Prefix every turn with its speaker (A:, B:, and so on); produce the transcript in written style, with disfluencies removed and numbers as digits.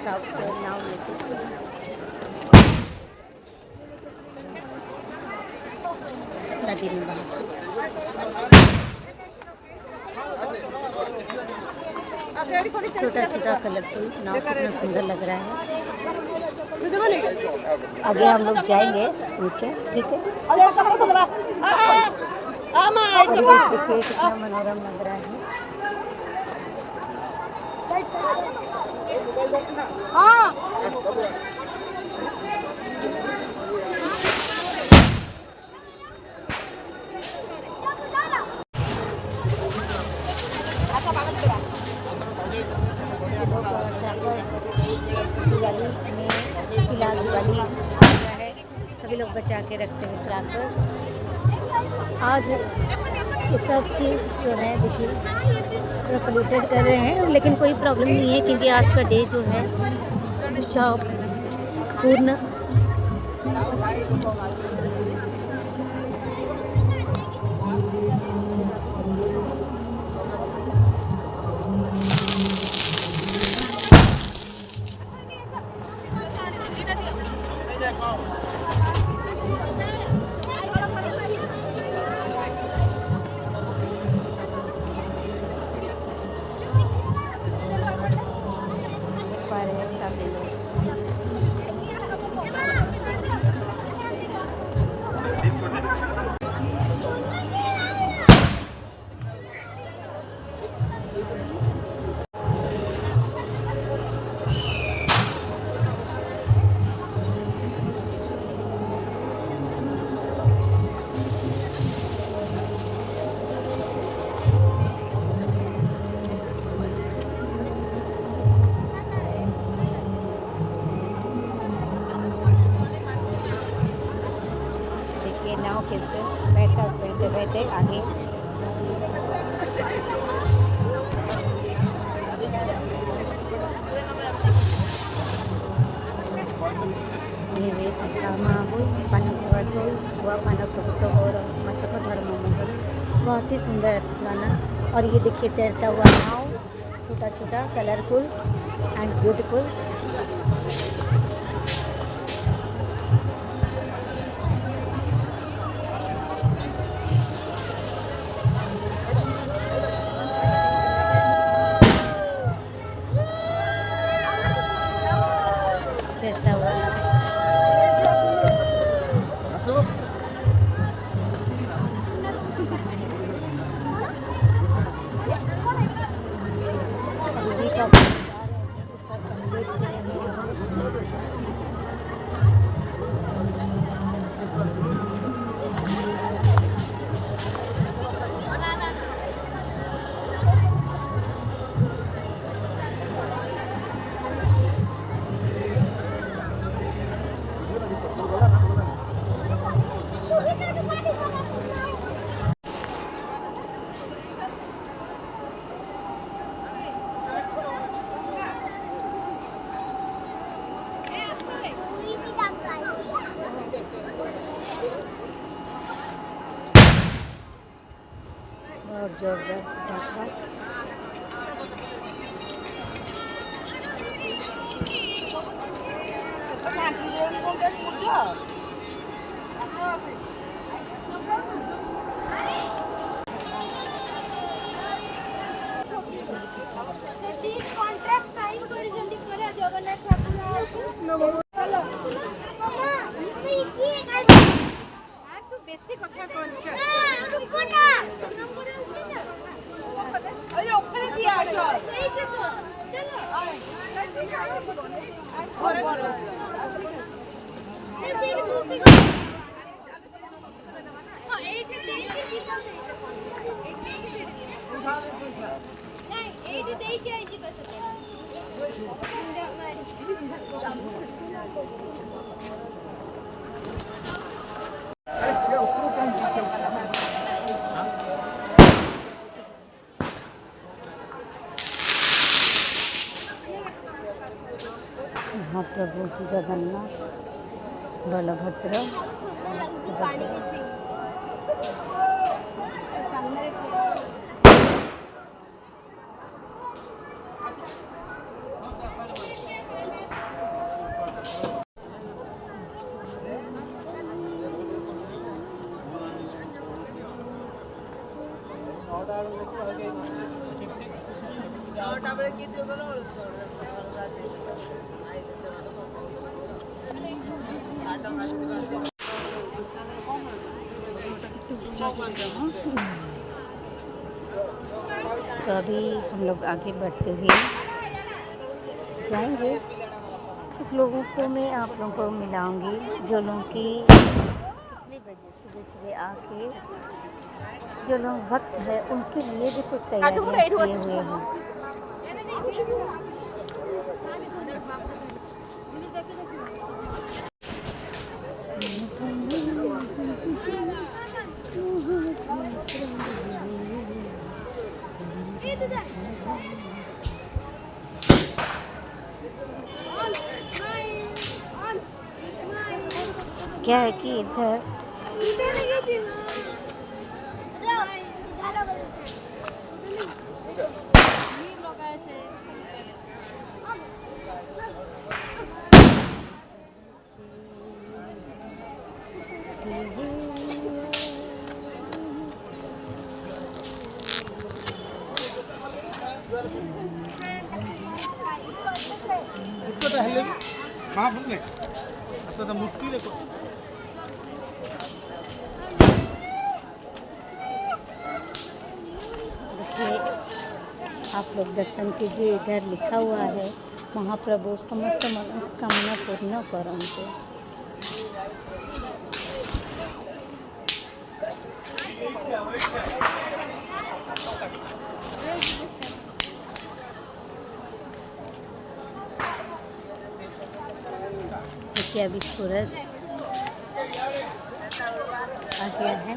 A: हिसाब से नाव लेके नदी में छोटा छोटा कलरफुल नाव कितना सुंदर लग रहा है। आगे हम लोग जाएंगे नीचे, ठीक है। देखिए कितना मनोरम लग रहा है। दिवाली में फिलहाल दिवाली आ गया है, सभी लोग बचा के रखते हैं क्रैकर्स। आज ये सब चीज़ जो है देखिए थोड़ा पोल्यूटेड कर रहे हैं, लेकिन कोई प्रॉब्लम नहीं है क्योंकि आज का डे जो है शॉप पूर्ण नाव कैसे बैठते बैठे आगे बहुत ही सुंदर गाना। और ये देखिए तैरता हुआ नाव, छोटा छोटा कलरफुल एंड ब्यूटीफुल। तैरता हुआ और जोरदार महाप्रभु जगन्नाथ बलभद्र तो अभी हम लोग आगे बढ़ते हुए जाएंगे। कुछ लोगों को मैं आप लोगों को मिलाऊंगी जो लोग की कितने बजे सुबह सुबह आके जो लोग वक्त है उनके लिए भी कुछ तैयारियां किए हुए हैं। क्या है कि इधर आप लोग दर्शन कीजिए। इधर लिखा हुआ है महाप्रभु समस्त मनोकामना पूर्ण करंतु। देखिए अभी सूरज आ गया है।